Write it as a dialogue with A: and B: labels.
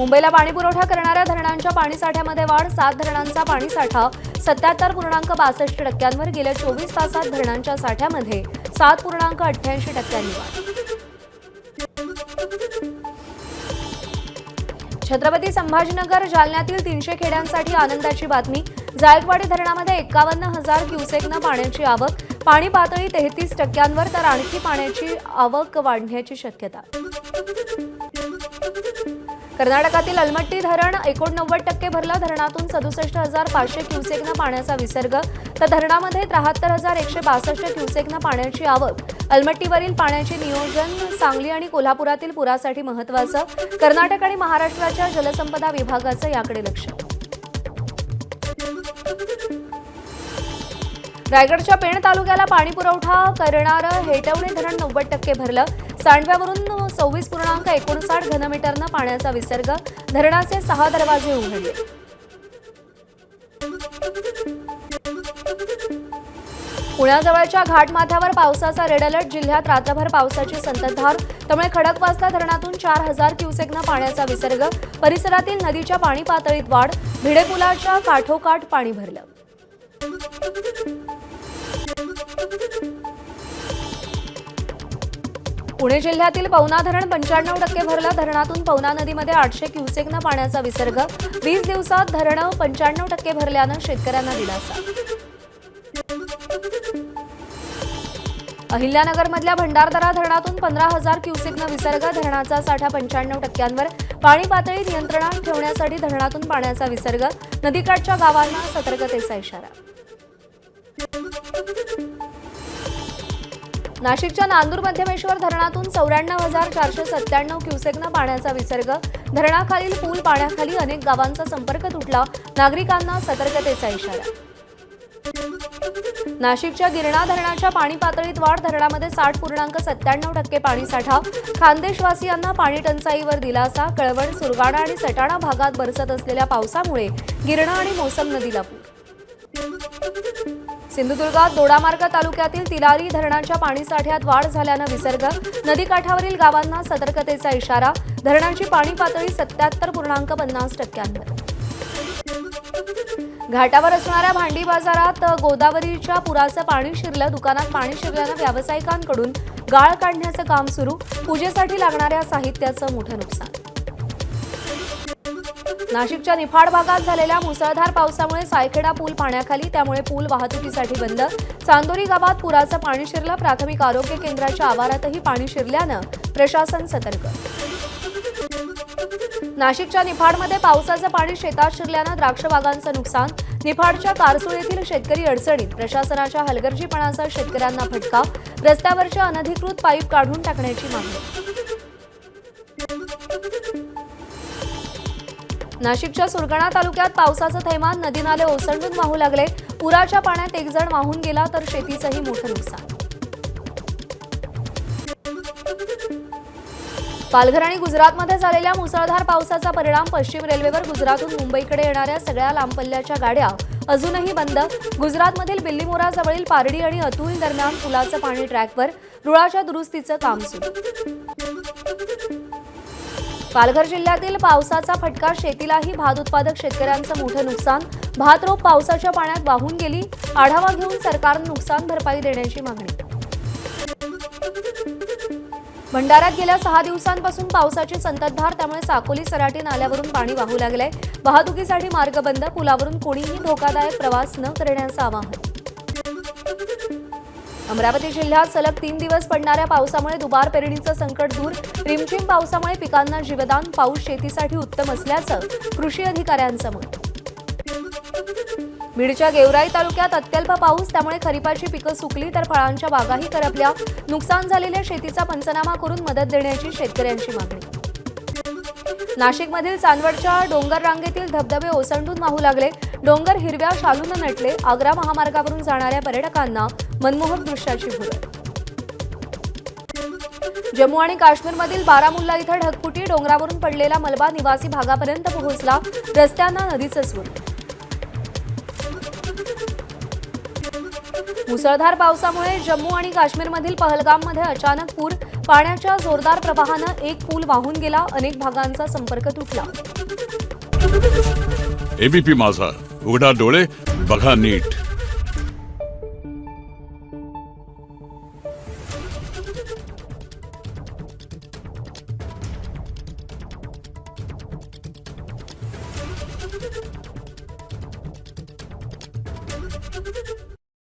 A: मुंबईला पाणीपुरवठा करणाऱ्या धरणांच्या पाणीसाठ्यामध्ये वाढ. 7 धरणांचा पाणीसाठा 77.62%वर. गेल्या 24 तासात धरणांच्या साठ्यामध्ये 7.88%नी वाढ. छत्रपती संभाजीनगर जालन्यातील 300 खेड्यांसाठी आनंदाची बातमी. जायकवाडी धरणामध्ये 51,000 क्युसेकनं पाण्याची आवक. पाणी पातळी 33%वर, तर आणखी पाण्याची आवक वाढण्याची शक्यता. कर्नाटकातील अलमट्टी धरण 89% भरलं. धरणातून 67,500 क्युसेकनं पाण्याचा विसर्ग, तर धरणामध्ये 73,162 क्युसेकनं पाण्याची आवक. अलमट्टीवरील पाण्याचे नियोजन सांगली आणि कोल्हापुरातील पुरासाठी महत्त्वाचं. कर्नाटक आणि महाराष्ट्राच्या जलसंपदा विभागाचं याकडे लक्ष. रायगडच्या पेण तालुक्याला पाणीपुरवठा करणारं हेटवणे धरण 90% भरलं. सांडव्यावरून 26.59 घनमीटरनं पाण्याचा विसर्ग. धरणाचे 6 दरवाजे उघडले. पुण्याजवळच्या घाटमाथ्यावर पावसाचा रेड अलर्ट. जिल्ह्यात रात्रभर पावसाची संततधार. त्यामुळे खडकवासला धरणातून 4,000 क्युसेकनं पाण्याचा विसर्ग. परिसरातील नदीच्या पाणी पातळीत वाढ. भिडे पुलाच्या काठोकाठ पाणी भरलं. पुणे जिल्ह्यातील पवना धरण 95% भरलं. धरणातून पवना नदीमध्ये 800 क्युसेकनं पाण्याचा विसर्ग. 20 दिवसात धरण 95% भरल्यानं शेतकऱ्यांना दिलासा. अहिल्यानगरमधल्या भंडारदरा धरणातून 15,000 क्युसेकनं विसर्ग. धरणाचा साठा 95%वर. पाणी पातळी नियंत्रणात ठेवण्यासाठी धरणातून पाण्याचा विसर्ग. नदीकाठच्या गावांना सतर्कतेचा इशारा. नाशिकच्या नांदूर मध्यमेश्वर धरणातून 94,497 क्युसेकनं पाण्याचा विसर्ग. धरणाखालील पूल पाण्याखाली. अनेक गावांचा संपर्क तुटला. नागरिकांना सतर्कतेचा इशारा. नाशिकच्या गिरणा धरणाच्या पाणी पातळीत वाढ. धरणामध्ये 60.97% पाणीसाठा. खानदेशवासियांना पाणी टंचाईवर दिलासा. कळवण, सुरगाणा आणि सटाणा भागात बरसत असलेल्या पावसामुळे गिरणा आणि मोसम नदीला पूर. सिंधुदुर्गात दोडामार्ग तालुक्यातील तिलारी धरणाच्या पाणीसाठ्यात वाढ झाल्यानं विसर्ग. नदीकाठावरील गावांना सतर्कतेचा इशारा. धरणाची पाणी पातळी 77.50%वर. घाटावर असणाऱ्या भांडी बाजारात गोदावरीच्या पुराचं पाणी शिरलं. दुकानात पाणी शिरल्यानं व्यावसायिकांकडून गाळ काढण्याचं काम सुरू. पूजेसाठी लागणाऱ्या साहित्याचं मोठं नुकसान. नाशिकच्या निफाड भागात झालेल्या मुसळधार पावसामुळे सायखेडा पूल पाण्याखाली. त्यामुळे पूल वाहतुकीसाठी बंद. चांदोरी गावात पुराचं पाणी शिरलं. प्राथमिक आरोग्य केंद्राच्या आवारातही पाणी शिरल्यानं प्रशासन सतर्क. नाशिकच्या निफाडमध्ये पावसाचं पाणी शेतात शिरल्यानं द्राक्ष बागांचं नुकसान. निफाडच्या कारसूळ येथील शेतकरी अडचणीत. प्रशासनाच्या हलगर्जीपणाचा शेतकऱ्यांना फटका. रस्त्यावरच्या अनधिकृत पाईप काढून टाकण्याची मागणी. नाशिकच्या सुरगाणा तालुक्यात पावसाचं थैमान. नदी नाले ओसंडून वाहू लागले. पुराच्या पाण्यात एक जण वाहून गेला, तर शेतीचंही मोठं नुकसान. पालघर आणि गुजरातमध्ये झालेल्या मुसळधार पावसाचा परिणाम. पश्चिम रेल्वेवर गुजरातहून मुंबईकडे येणाऱ्या सगळ्या लांब पल्ल्याच्या गाड्या अजूनही बंद. गुजरातमधील बिल्लीमोरा जवळील पारडी आणि अतुल दरम्यान पुलाचं पाणी ट्रॅकवर. रुळाच्या दुरुस्तीचं काम सुरू. पालघर जिल्ह्यातील पावसाचा फटका. शेतीलाही. भात उत्पादक शेतकऱ्यांचं मोठं नुकसान. भात रोप पावसाच्या पाण्यात वाहून गेली. आढावा घेऊन सरकारनं नुकसान भरपाई देण्याची मागणी. भंडाऱ्यात गेल्या 6 दिवसांपासून पावसाची संततधार. त्यामुळे साकोली सराटी नाल्यावरून पाणी वाहू लागलंय. वाहतुकीसाठी मार्ग बंद. पुलावरून कोणीही धोकादायक प्रवास न करण्याचं आवाहन. अमरावती जिल्ह्यात सलग 3 दिवस पडणाऱ्या पावसामुळे दुबार पेरणीचं संकट दूर. रिमझिम पावसामुळे पिकांना जीवदान. पाऊस शेतीसाठी उत्तम असल्याचं कृषी अधिकाऱ्यांचं मत. बीडच्या गेवराई तालुक्यात अत्यल्प पाऊस. त्यामुळे खरीपाची पिकं सुकली, तर फळांच्या बागाही करपल्या. नुकसान झालेल्या शेतीचा पंचनामा करून मदत देण्याची शेतकऱ्यांची मागणी. नाशिकमधील चांदवडच्या डोंगर रांगेतील धबधबे ओसंडून वाहू लागले. डोंगर हिरव्या शालूनं नटले. आग्रा महामार्गावरून जाणाऱ्या पर्यटकांना मनमोहक दृश्याची भुरळ. जम्मू आणि काश्मीरमधील बारामुल्ला इथं ढगफुटी. डोंगरावरून पडलेला मलबा निवासी भागापर्यंत पोहोचला. रस्त्यांना नदीचं स्वरूप. मुसळधार पावसामुळे जम्मू आणि काश्मीरमधील पहलगाममध्ये अचानक पूर. पाण्याच्या जोरदार प्रवाहानं एक पूल वाहून गेला, अनेक भागांचा संपर्क तुटला.
B: एबीपी माझा, उघडा डोळे बघा नीट.